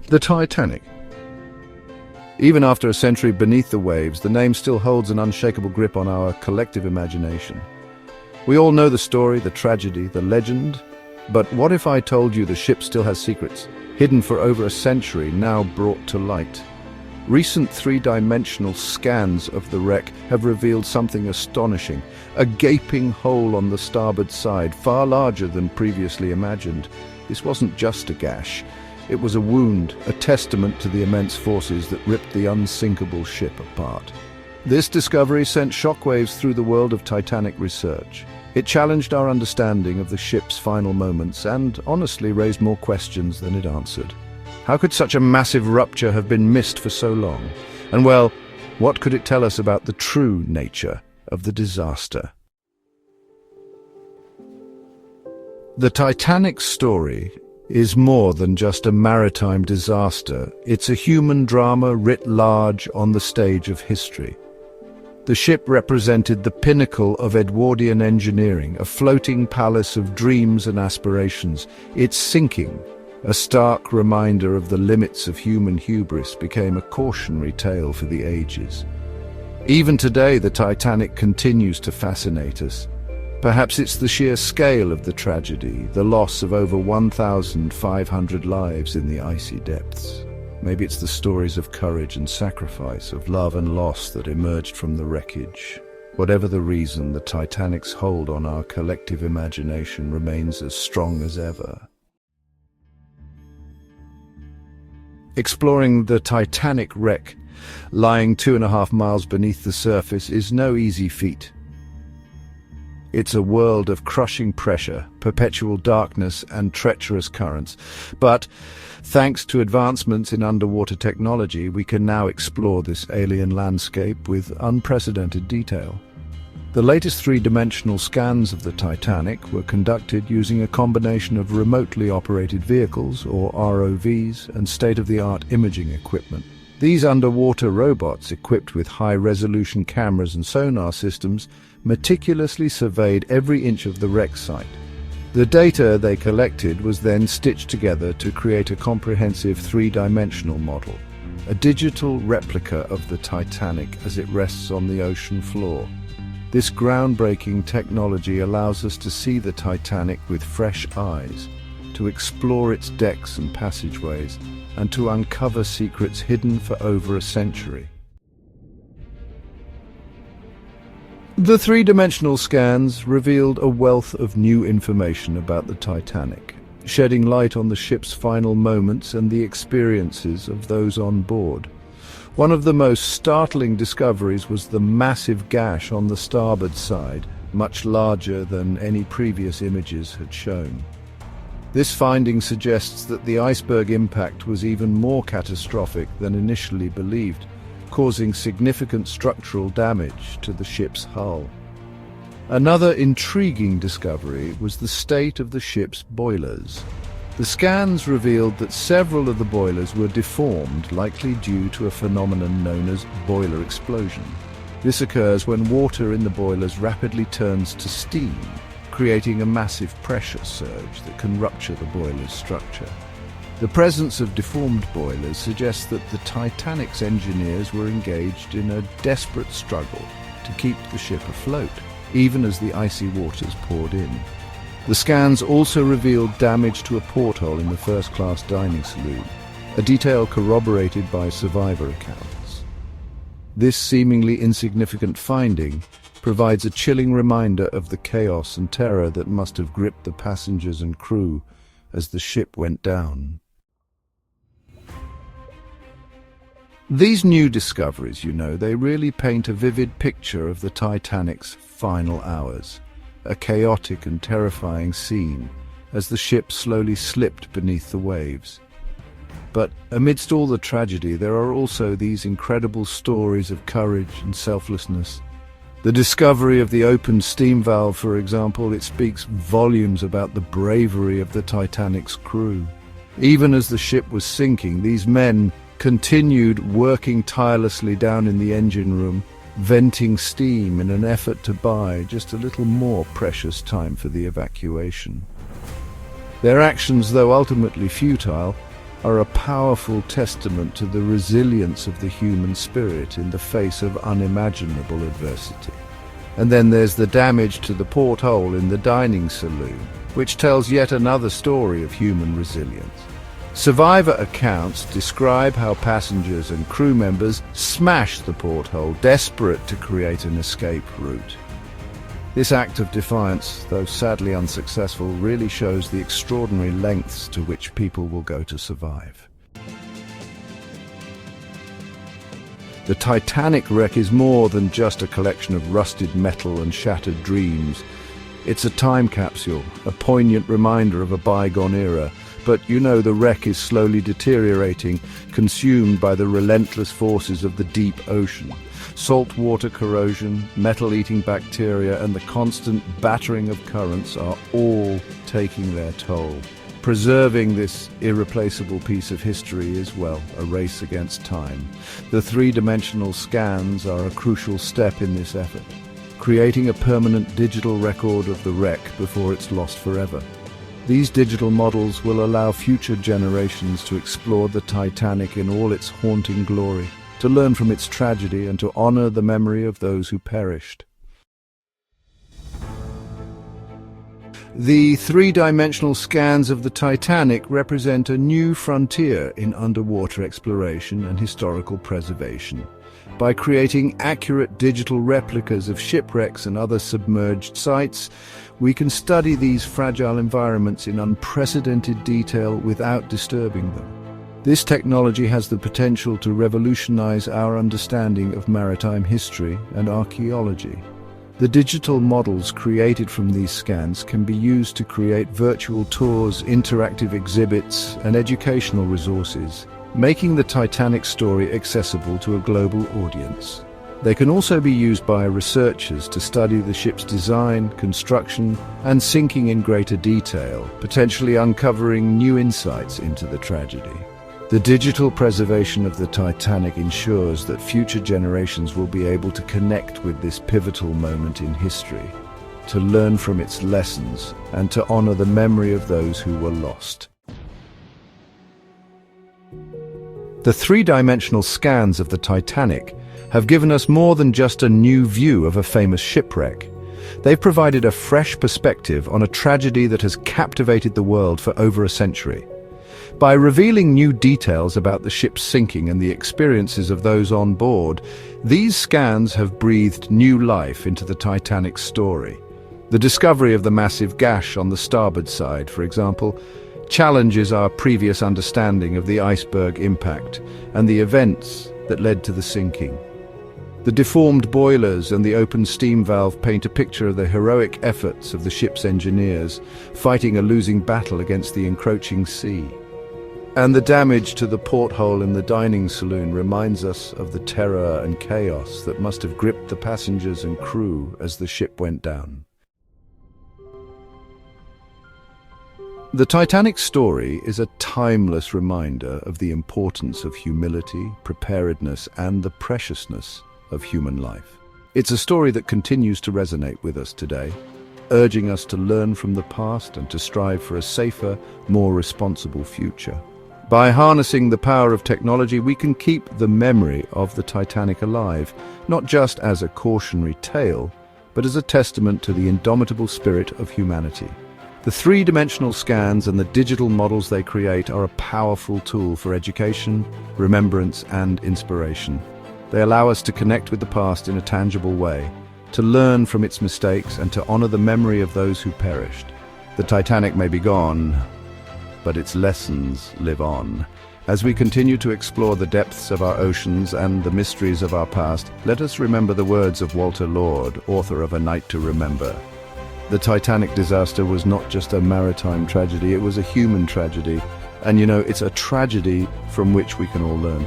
The Titanic. Even after a century beneath the waves, the name still holds an unshakable grip on our collective imagination. We all know the story, the tragedy, the legend, but what if I told you the ship still has secrets, hidden for over a century, now brought to light? Recent three-dimensional scans of the wreck have revealed something astonishing, a gaping hole on the starboard side, far larger than previously imagined. This wasn't just a gash. It was a wound, a testament to the immense forces that ripped the unsinkable ship apart. This discovery sent shockwaves through the world of Titanic research. It challenged our understanding of the ship's final moments and honestly raised more questions than it answered. How could such a massive rupture have been missed for so long? And well, what could it tell us about the true nature of the disaster? The Titanic's story is more than just a maritime disaster. It's a human drama writ large on the stage of history. The ship represented the pinnacle of Edwardian engineering, a floating palace of dreams and aspirations. Its sinking, a stark reminder of the limits of human hubris, became a cautionary tale for the ages. Even today, the Titanic continues to fascinate us. Perhaps it's the sheer scale of the tragedy, the loss of over 1,500 lives in the icy depths. Maybe it's the stories of courage and sacrifice, of love and loss that emerged from the wreckage. Whatever the reason, the Titanic's hold on our collective imagination remains as strong as ever. Exploring the Titanic wreck, lying 2.5 miles beneath the surface, is no easy feat. It's a world of crushing pressure, perpetual darkness, and treacherous currents. But thanks to advancements in underwater technology, we can now explore this alien landscape with unprecedented detail. The latest three-dimensional scans of the Titanic were conducted using a combination of remotely operated vehicles, or ROVs, and state-of-the-art imaging equipment. These underwater robots, equipped with high-resolution cameras and sonar systems, meticulously surveyed every inch of the wreck site. The data they collected was then stitched together to create a comprehensive three-dimensional model, a digital replica of the Titanic as it rests on the ocean floor. This groundbreaking technology allows us to see the Titanic with fresh eyes, to explore its decks and passageways, and to uncover secrets hidden for over a century. The three-dimensional scans revealed a wealth of new information about the Titanic, shedding light on the ship's final moments and the experiences of those on board. One of the most startling discoveries was the massive gash on the starboard side, much larger than any previous images had shown. This finding suggests that the iceberg impact was even more catastrophic than initially believed, causing significant structural damage to the ship's hull. Another intriguing discovery was the state of the ship's boilers. The scans revealed that several of the boilers were deformed, likely due to a phenomenon known as boiler explosion. This occurs when water in the boilers rapidly turns to steam, creating a massive pressure surge that can rupture the boiler's structure. The presence of deformed boilers suggests that the Titanic's engineers were engaged in a desperate struggle to keep the ship afloat, even as the icy waters poured in. The scans also revealed damage to a porthole in the first-class dining saloon, a detail corroborated by survivor accounts. This seemingly insignificant finding provides a chilling reminder of the chaos and terror that must have gripped the passengers and crew as the ship went down. These new discoveries, they really paint a vivid picture of the Titanic's final hours. A chaotic and terrifying scene as the ship slowly slipped beneath the waves. But amidst all the tragedy, there are also these incredible stories of courage and selflessness. The discovery of the open steam valve, for example, it speaks volumes about the bravery of the Titanic's crew. Even as the ship was sinking, these men continued working tirelessly down in the engine room, venting steam in an effort to buy just a little more precious time for the evacuation. Their actions, though ultimately futile, are a powerful testament to the resilience of the human spirit in the face of unimaginable adversity. And then there's the damage to the porthole in the dining saloon, which tells yet another story of human resilience. Survivor accounts describe how passengers and crew members smashed the porthole, desperate to create an escape route. This act of defiance, though sadly unsuccessful, really shows the extraordinary lengths to which people will go to survive. The Titanic wreck is more than just a collection of rusted metal and shattered dreams. It's a time capsule, a poignant reminder of a bygone era. But the wreck is slowly deteriorating, consumed by the relentless forces of the deep ocean. Saltwater corrosion, metal-eating bacteria, and the constant battering of currents are all taking their toll. Preserving this irreplaceable piece of history is, well, a race against time. The three-dimensional scans are a crucial step in this effort, creating a permanent digital record of the wreck before it's lost forever. These digital models will allow future generations to explore the Titanic in all its haunting glory, to learn from its tragedy and to honor the memory of those who perished. The three-dimensional scans of the Titanic represent a new frontier in underwater exploration and historical preservation. By creating accurate digital replicas of shipwrecks and other submerged sites, we can study these fragile environments in unprecedented detail without disturbing them. This technology has the potential to revolutionize our understanding of maritime history and archaeology. The digital models created from these scans can be used to create virtual tours, interactive exhibits, and educational resources, making the Titanic story accessible to a global audience. They can also be used by researchers to study the ship's design, construction, and sinking in greater detail, potentially uncovering new insights into the tragedy. The digital preservation of the Titanic ensures that future generations will be able to connect with this pivotal moment in history, to learn from its lessons, and to honor the memory of those who were lost. The three-dimensional scans of the Titanic have given us more than just a new view of a famous shipwreck. They've provided a fresh perspective on a tragedy that has captivated the world for over a century. By revealing new details about the ship's sinking and the experiences of those on board, these scans have breathed new life into the Titanic's story. The discovery of the massive gash on the starboard side, for example, challenges our previous understanding of the iceberg impact and the events that led to the sinking. The deformed boilers and the open steam valve paint a picture of the heroic efforts of the ship's engineers, fighting a losing battle against the encroaching sea. And the damage to the porthole in the dining saloon reminds us of the terror and chaos that must have gripped the passengers and crew as the ship went down. The Titanic's story is a timeless reminder of the importance of humility, preparedness, and the preciousness of human life. It's a story that continues to resonate with us today, urging us to learn from the past and to strive for a safer, more responsible future. By harnessing the power of technology, we can keep the memory of the Titanic alive, not just as a cautionary tale, but as a testament to the indomitable spirit of humanity. The three-dimensional scans and the digital models they create are a powerful tool for education, remembrance, and inspiration. They allow us to connect with the past in a tangible way, to learn from its mistakes, and to honor the memory of those who perished. The Titanic may be gone, but its lessons live on. As we continue to explore the depths of our oceans and the mysteries of our past, let us remember the words of Walter Lord, author of A Night to Remember. The Titanic disaster was not just a maritime tragedy, it was a human tragedy. And it's a tragedy from which we can all learn.